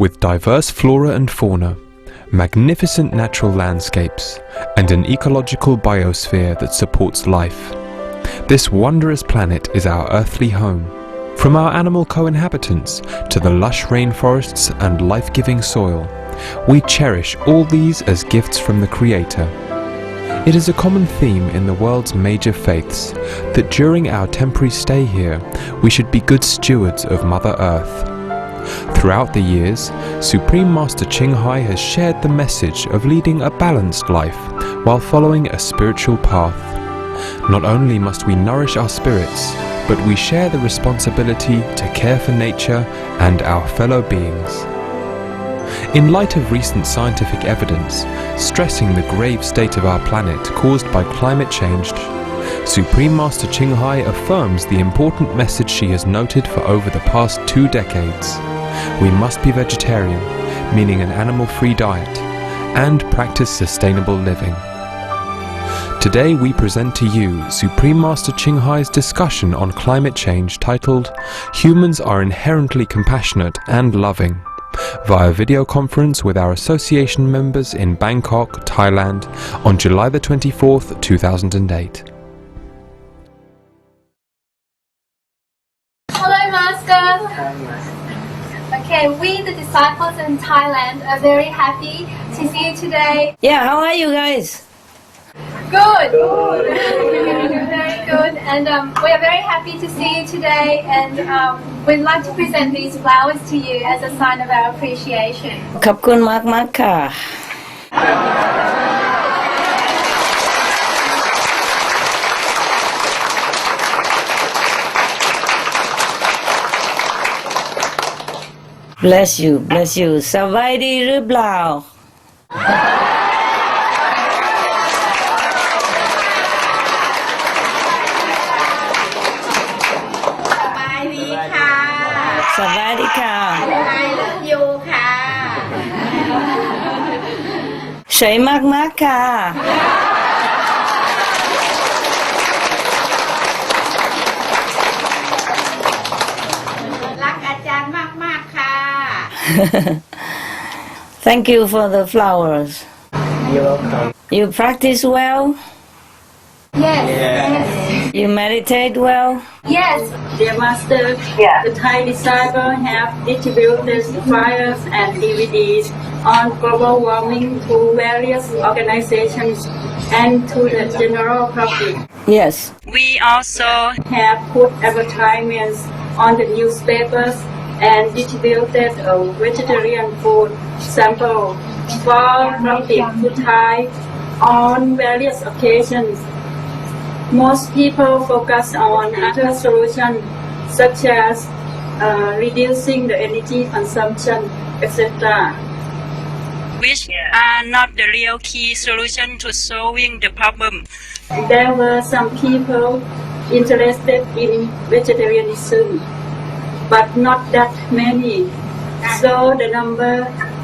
with diverse flora and fauna, magnificent natural landscapes, and an ecological biosphere that supports life. This wondrous planet is our earthly home. From our animal co-inhabitants to the lush rainforests and life-giving soil, we cherish all these as gifts from the Creator. It is a common theme in the world's major faiths that during our temporary stay here, we should be good stewards of Mother Earth. Throughout the years, Supreme Master Ching Hai has shared the message of leading a balanced life while following a spiritual path. Not only must we nourish our spirits, but we share the responsibility to care for nature and our fellow beings. In light of recent scientific evidence stressing the grave state of our planet caused by climate change, Supreme Master Ching Hai affirms the important message she has noted for over the past 2 decades. We must be vegetarian, meaning an animal-free diet, and practice sustainable living. Today we present to you Supreme Master Ching Hai's discussion on climate change titled Humans are Inherently Compassionate and Loving, via video conference with our association members in Bangkok, Thailand on July the 24th, 2008. Hello, Master. Okay, we, the disciples in Thailand, are very happy to see you today. Yeah, how are you guys? Good. Very good. And we are very happy to see you today. And we'd like to present these flowers to you as a sign of our appreciation. ขอบคุณมากค่ะ Bless you, bless you. สบายดีหรือเปล่า สวัสดีค่ะ I love you ค่ะ สวยมากๆค่ะ รักอาจารย์มากๆค่ะ Thank you for the flowers. You're welcome. You practice well? Yes. You meditate well? Yes. Dear Master, the Thai disciples have distributed flyers and DVDs on global warming to various organizations and to the general public. Yes. We also have put advertisements on the newspapers and distributed a vegetarian food sample for public to try on various occasions. Most people focus on other solutions such as reducing the energy consumption, etc., which are not the real key solution to solving the problem. There were some people interested in vegetarianism, but not that many. So the number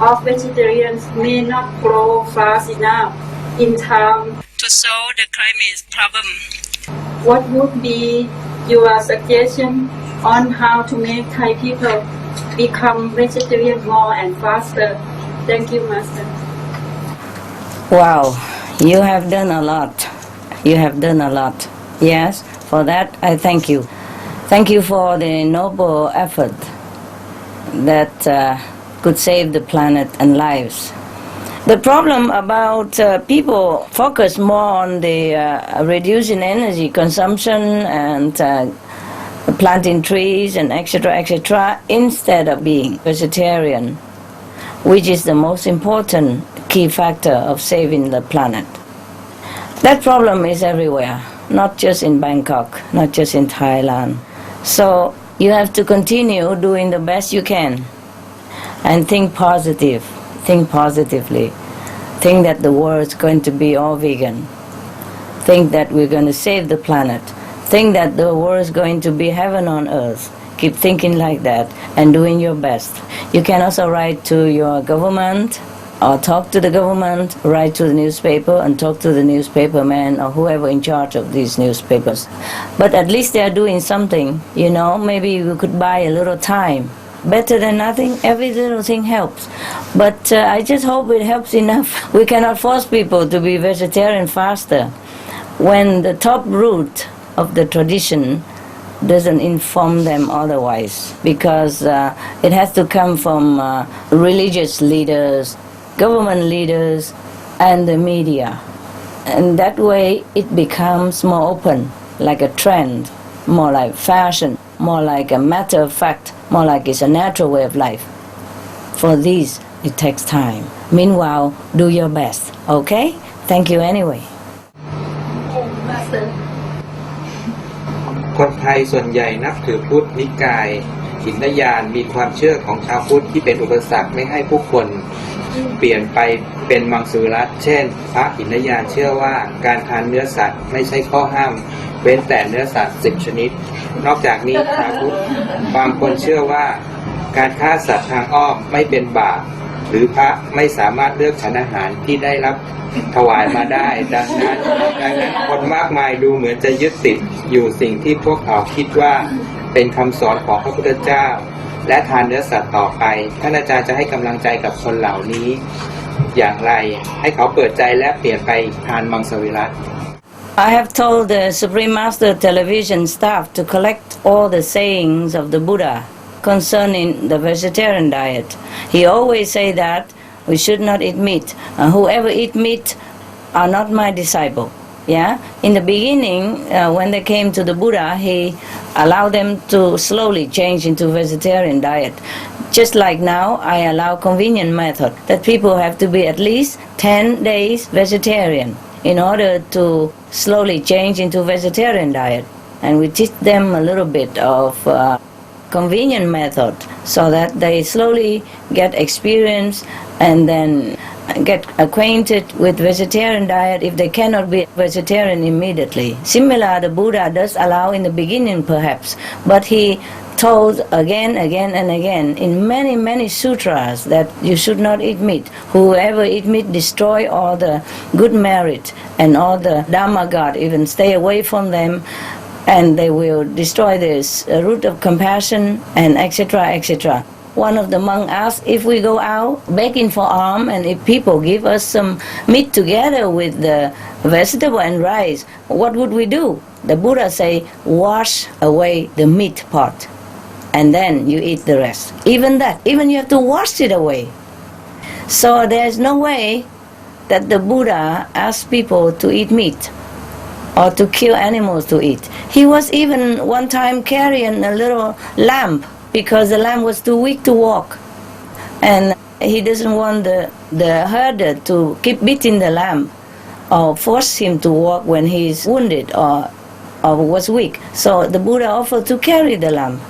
of vegetarians may not grow fast enough in time to solve the climate problem. What would be your suggestion on how to make Thai people become vegetarian more and faster? Thank you, Master. Wow, you have done a lot. You have done a lot. Yes, for that I thank you. Thank you for the noble effort that could save the planet and lives. The problem about people focus more on the reducing energy consumption and planting trees and etc. instead of being vegetarian, which is the most important key factor of saving the planet. That problem is everywhere, not just in Bangkok, not just in Thailand. So you have to continue doing the best you can and think positive. Think positively. Think that the world is going to be all vegan. Think that we're going to save the planet. Think that the world is going to be heaven on earth. Keep thinking like that and doing your best. You can also write to your government or talk to the government, write to the newspaper and talk to the newspaperman or whoever in charge of these newspapers. But at least they are doing something, you know. Maybe we could buy a little time better than nothing. Every little thing helps. But I just hope it helps enough. We cannot force people to be vegetarian faster when the top root of the tradition doesn't inform them otherwise, because it has to come from religious leaders, government leaders, and the media. And that way it becomes more open, like a trend, more like fashion, more like a matter of fact, more like it's a natural way of life. For these, it takes time. Meanwhile, do your best, okay? Thank you anyway. Master. คนไทยส่วนใหญ่นับถือพุทธนิกายหินยานมีความเชื่อของชาวพุทธที่เป็นอุปสรรคไม่ให้ผู้คนเปลี่ยนไปเป็นมังสวิรัติเช่นพระหินยานเชื่อว่าการทานเนื้อสัตว์ไม่ใช่ข้อห้ามเว้นแต่เนื้อสัตว์10 ชนิดนอกจากนี้ชาวพุทธบางคนเชื่อว่าการฆ่าสัตว์ทางอ้อมไม่เป็นบาปหรือพระไม่สามารถเลือกฉันอาหารที่ได้รับถวายมาได้ดังนั้นคนมากมายดูเหมือนจะยึดติดอยู่สิ่งที่พวกเขาคิดว่าเป็นคำสอนของพระพุทธเจ้าและทานเนื้อสัตว์ต่อไปท่านอาจารย์จะให้กำลังใจกับคนเหล่านี้อย่างไรให้เขาเปิดใจและเปลี่ยนไปทานมังสวิรัติ I have told the Supreme Master television staff to collect all the sayings of the Buddha concerning the vegetarian diet. He always say that we should not eat meat. Whoever eat meat are not my disciple. Yeah. In the beginning, when they came to the Buddha, he allowed them to slowly change into vegetarian diet. Just like now, I allow convenient method that people have to be at least 10 days vegetarian in order to slowly change into vegetarian diet. And we teach them a little bit of convenient method so that they slowly get experience and then get acquainted with vegetarian diet if they cannot be vegetarian immediately. Similar, the Buddha does allow in the beginning perhaps, but he told again and again in many sutras that you should not eat meat. Whoever eat meat destroy all the good merit and all the Dharma God, even stay away from them, and they will destroy this root of compassion and etc. One of the monks asked, if we go out begging for alms and if people give us some meat together with the vegetable and rice, what would we do? The Buddha say, wash away the meat part and then you eat the rest. Even that, even you have to wash it away. So there's no way that the Buddha asked people to eat meat or to kill animals to eat. He was even one time carrying a little lamb because the lamb was too weak to walk. And he doesn't want the herder to keep beating the lamb or force him to walk when he's wounded or was weak. So the Buddha offered to carry the lamb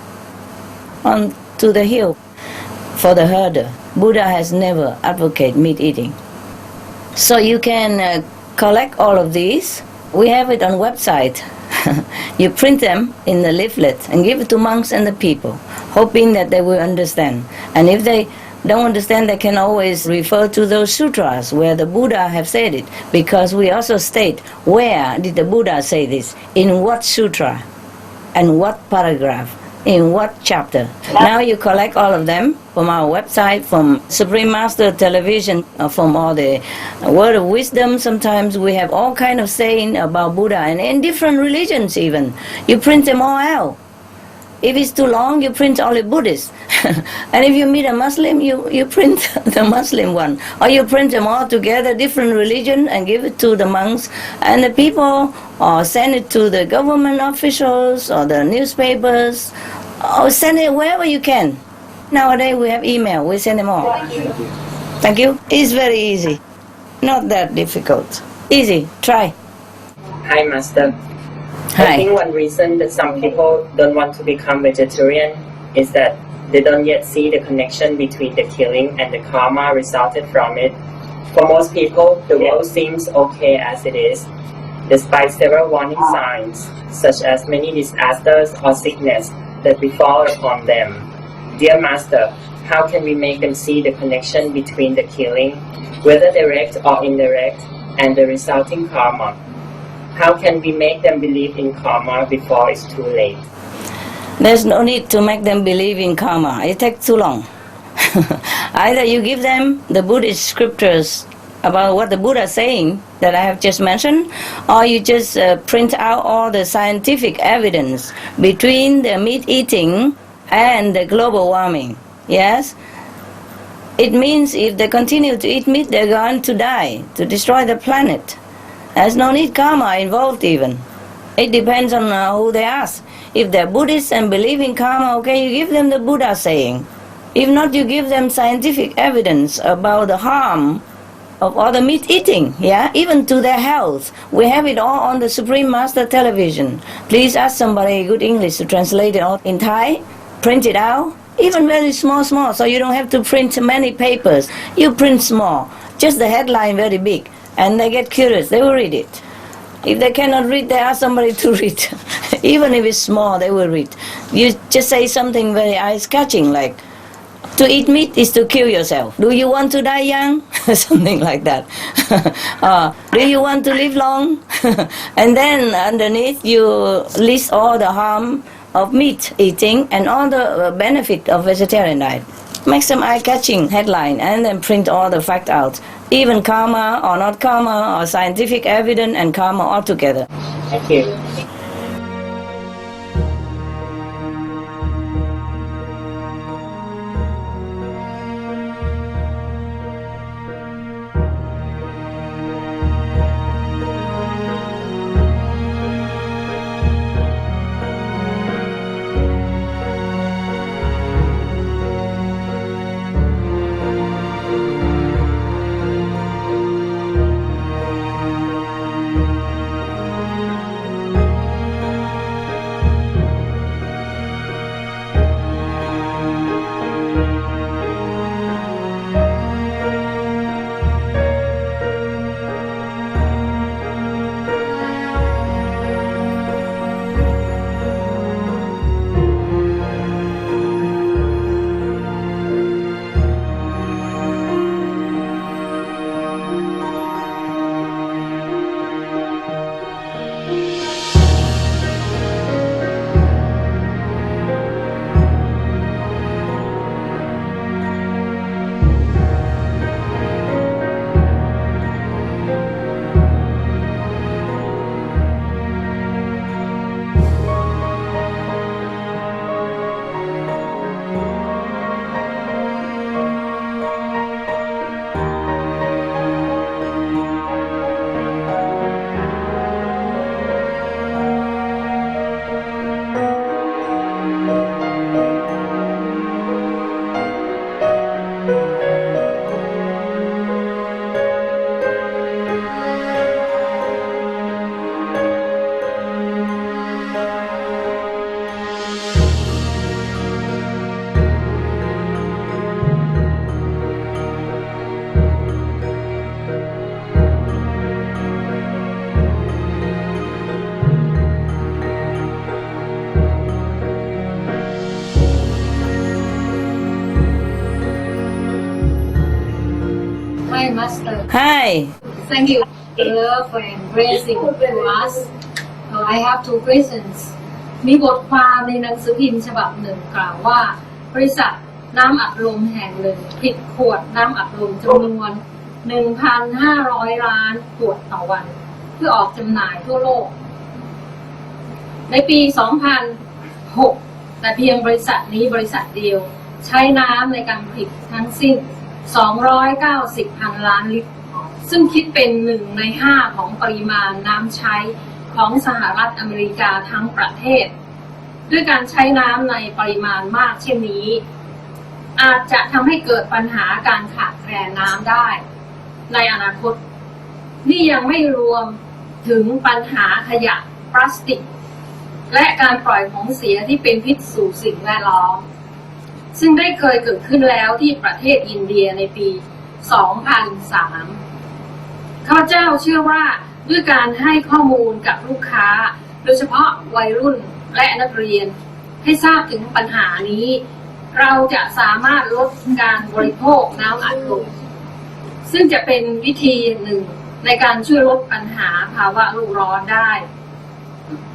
on to the hill for the herder. Buddha has never advocated meat eating. So you can collect all of these. We have it on website. You print them in the leaflet and give it to monks and the people, hoping that they will understand. And if they don't understand, they can always refer to those sutras where the Buddha have said it, because we also state where did the Buddha say this, in what sutra, and what paragraph, in what chapter. Now you collect all of them from our website, from Supreme Master Television, from all the word of wisdom. Sometimes we have all kind of saying about Buddha, and in different religions even. You print them all out. If it's too long, you print only Buddhist. And if you meet a Muslim, you print the Muslim one. Or you print them all together, different religion, and give it to the monks and the people, or send it to the government officials or the newspapers, or send it wherever you can. Nowadays we have email, we send them all. Thank you. It's very easy. Not that difficult. Easy. Try. Hi, Master. Hi. I think one reason that some people don't want to become vegetarian is that they don't yet see the connection between the killing and the karma resulted from it. For most people, the world seems okay as it is, despite several warning signs, such as many disasters or sickness that befall upon them. Dear Master, how can we make them see the connection between the killing, whether direct or indirect, and the resulting karma? How can we make them believe in karma before it's too late? There's no need to make them believe in karma. It takes too long. Either you give them the Buddhist scriptures about what the Buddha is saying that I have just mentioned, or you just print out all the scientific evidence between the meat eating and the global warming. Yes? It means if they continue to eat meat, they're going to die, to destroy the planet. There's no need karma involved even. It depends on who they ask. If they're Buddhists and believe in karma, okay, you give them the Buddha saying. If not, you give them scientific evidence about the harm of all the meat eating, yeah, even to their health. We have it all on the Supreme Master television. Please ask somebody good English to translate it all in Thai, print it out, even very small, so you don't have to print many papers. You print small, just the headline very big, and they get curious, they will read it. If they cannot read, they ask somebody to read. Even if it's small, they will read. You just say something very eye-catching like, to eat meat is to kill yourself. Do you want to die young? Something like that. Do you want to live long? And then underneath you list all the harm of meat eating and all the benefit of vegetarian diet. Make some eye-catching headline and then print all the facts out. Even karma or not karma or scientific evidence and karma all together. Thank you. Hi, Master. Hi. Thank you for love and blessing to us. I have two questions. มีบทความในหนังสือพิมพ์ฉบับหนึ่งกล่าวว่าบริษัทน้ำอัดลมแห่งหนึ่งผลิตขวดน้ำอัดลมจำนวน 1,500 ล้านขวดต่อวันเพื่อออกจำหน่ายทั่วโลก ในปี 2006 แต่เพียงบริษัทนี้บริษัทเดียวใช้น้ำในการผลิตทั้งสิ้น 290,000 ล้านลิตรซึ่งคิดเป็น1 ใน 5ของปริมาณน้ำใช้ของสหรัฐอเมริกาทั้งประเทศด้วยการใช้น้ำในปริมาณมากเช่นนี้อาจจะทำให้เกิดปัญหาการขาดแคลนน้ำได้ในอนาคตนี่ยังไม่รวมถึงปัญหาขยะพลาสติกและการปล่อยของเสียที่เป็นพิษสู่สิ่งแวดล้อมซึ่งได้เคยเกิดขึ้นแล้วที่ประเทศอินเดียในปี 2003 ข้าพเจ้าเชื่อว่าด้วยการให้ข้อมูลกับลูกค้าโดยเฉพาะวัยรุ่นและนักเรียนให้ทราบถึงปัญหานี้เราจะสามารถลดการบริโภคน้ำอัดลมซึ่งจะเป็นวิธีหนึ่งในการช่วยลดปัญหาภาวะโลกร้อนได้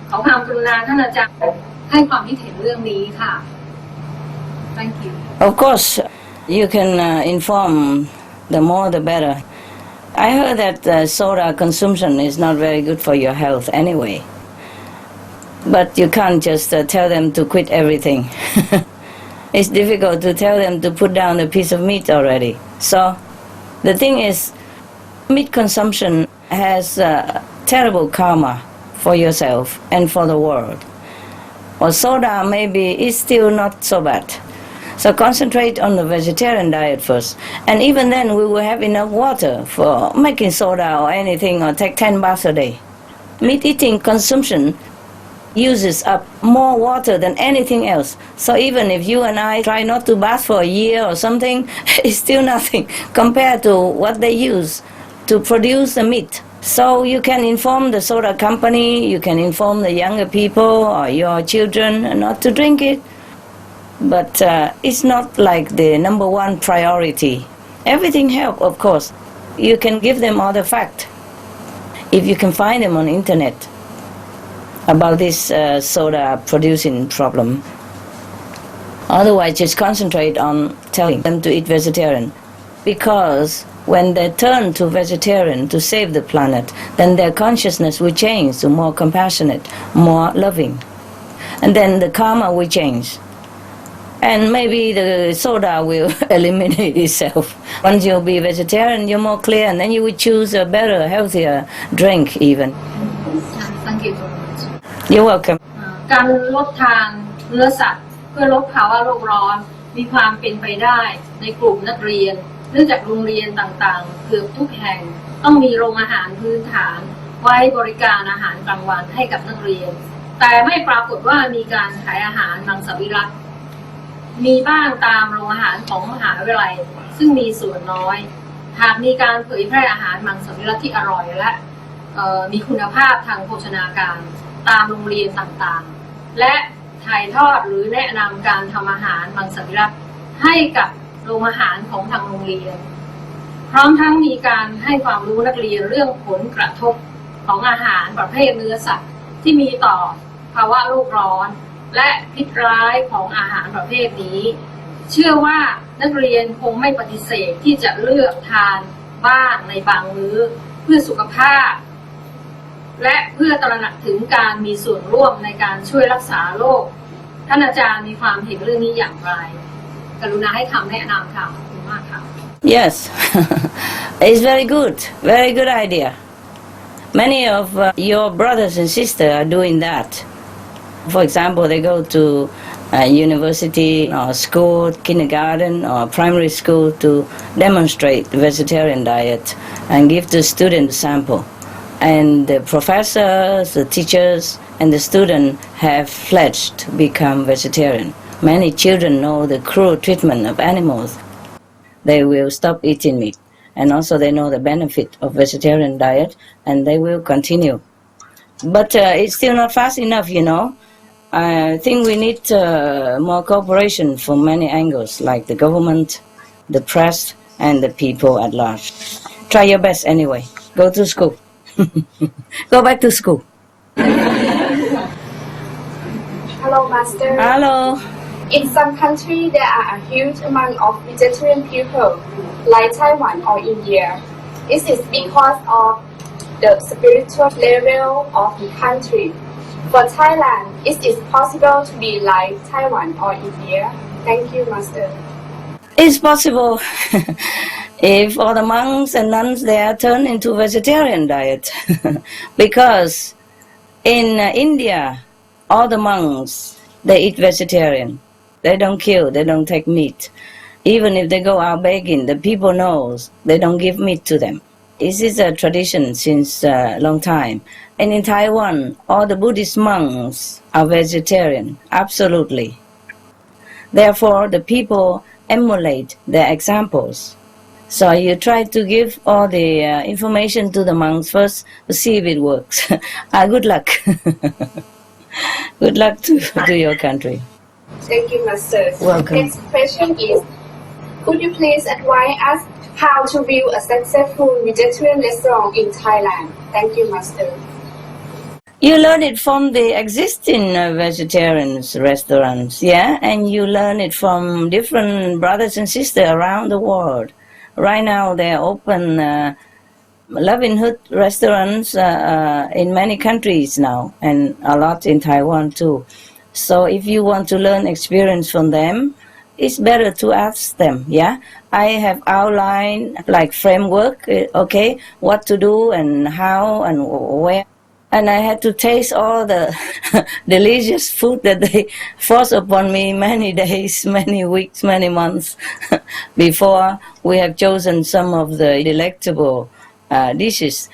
ขอความกรุณาท่านอาจารย์ ให้ความคิดเห็นเรื่องนี้ค่ะ Thank you. Of course, you can inform, the more the better. I heard that soda consumption is not very good for your health anyway. But you can't just tell them to quit everything. It's difficult to tell them to put down a piece of meat already. So the thing is, meat consumption has terrible karma for yourself and for the world. Or soda maybe is still not so bad. So concentrate on the vegetarian diet first. And even then we will have enough water for making soda or anything, or take 10 baths a day. Meat eating consumption uses up more water than anything else. So even if you and I try not to bath for a year or something, it's still nothing compared to what they use to produce the meat. So you can inform the soda company, you can inform the younger people or your children not to drink it. But it's not like the number one priority. Everything helps, of course. You can give them all the facts. If you can find them on the internet about this soda producing problem. Otherwise, just concentrate on telling them to eat vegetarian. Because when they turn to vegetarian to save the planet, then their consciousness will change to more compassionate, more loving. And then the karma will change. And maybe the soda will eliminate itself. Once you'll be vegetarian, you're more clear, and then you will choose a better, healthier drink even. Thank you so much. You're welcome. การลดทานเนื้อสัตว์เพื่อลดภาวะโลกร้อนมีความเป็นไปได้ในกลุ่มนักเรียนเนื่องจากโรงเรียนต่างๆเกือบทุกแห่งต้องมีโรงอาหารพื้นฐานไว้บริการอาหารกลางวันให้กับนักเรียนแต่ไม่ปรากฏว่ามีการขายอาหารมังสวิรัติมีบ้างตามโรงอาหารของมหาวิทยาลัยซึ่งมีส่วนน้อยหากมีการเผยแพร่อาหารมังสวิรัติที่อร่อยและมีคุณภาพทางโภชนาการตามโรงเรียนต่างๆและถ่ายทอดหรือแนะนำการทำอาหารมังสวิรัติให้กับโรงอาหารของทางโรงเรียนพร้อมทั้งมีการให้ความรู้นักเรียนเรื่องผลกระทบของอาหารประเภทเนื้อสัตว์ที่มีต่อภาวะโลกร้อนและพิษร้ายของอาหารประเภทนี้เชื่อว่านักเรียนคงไม่ปฏิเสธที่จะเลือกทานบ้างในบางมื้อเพื่อสุขภาพและเพื่อตระหนักถึงการมีส่วนร่วมในการช่วยรักษาโรคท่านอาจารย์มีความเห็นเรื่องนี้อย่างไรกรุณาให้คำแนะนำค่ะขอบคุณมากค่ะ Yes, it's very good idea. Many of your brothers and sisters are doing that. For example, they go to university or school, kindergarten or primary school to demonstrate vegetarian diet and give the student a sample. And the professors, the teachers and the student have pledged to become vegetarian. Many children know the cruel treatment of animals. They will stop eating meat. And also they know the benefit of vegetarian diet and they will continue. But it's still not fast enough, you know. I think we need more cooperation from many angles, like the government, the press, and the people at large. Try your best anyway. Go to school. Go back to school. Hello, Master. Hello. In some countries, there are a huge amount of vegetarian people, like Taiwan or India. Is it because of the spiritual level of the country? For Thailand, is it possible to be like Taiwan or India? Thank you, Master. It's possible if all the monks and nuns there turn into vegetarian diet. Because in India, all the monks, they eat vegetarian. They don't kill, they don't take meat. Even if they go out begging, the people knows they don't give meat to them. This is a tradition since a long time. And in Taiwan, all the Buddhist monks are vegetarian, absolutely. Therefore, the people emulate their examples. So you try to give all the information to the monks first to see if it works. Good luck. Good luck to your country. Thank you, Master. Welcome. Next question is, could you please advise us how to build a successful vegetarian restaurant in Thailand? Thank you, Master. You learn it from the existing vegetarians restaurants, yeah, and you learn it from different brothers and sisters around the world. Right now, they're open livelihood restaurants in many countries now, and a lot in Taiwan too. So if you want to learn experience from them, it's better to ask them, yeah? I have outlined like framework, okay, what to do and how and where. And I had to taste all the delicious food that they forced upon me many days, many weeks, many months before we have chosen some of the delectable dishes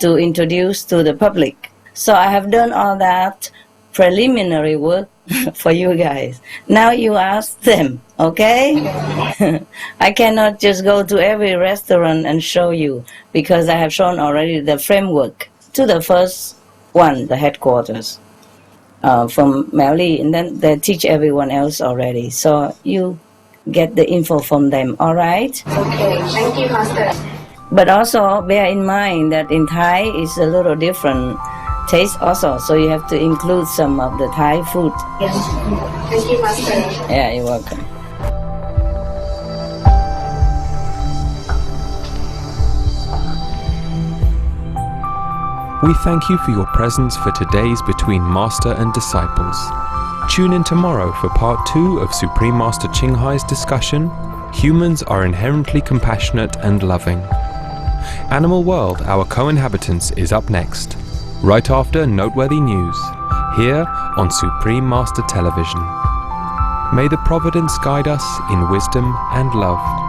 to introduce to the public. So I have done all that preliminary work for you guys. Now you ask them, okay? I cannot just go to every restaurant and show you because I have shown already the framework to the first one, the headquarters from Melly, and then they teach everyone else already. So you get the info from them, all right? Okay, thank you, Master. But also bear in mind that in Thai is a little different taste also, so you have to include some of the Thai food. Yes. Thank you, Master. Yeah, you're welcome. We thank you for your presence for today's Between Master and Disciples. Tune in tomorrow for part 2 of Supreme Master Ching Hai's discussion, Humans are inherently compassionate and loving. Animal World, Our Co-Inhabitants is up next, right after Noteworthy News, here on Supreme Master Television. May the Providence guide us in wisdom and love.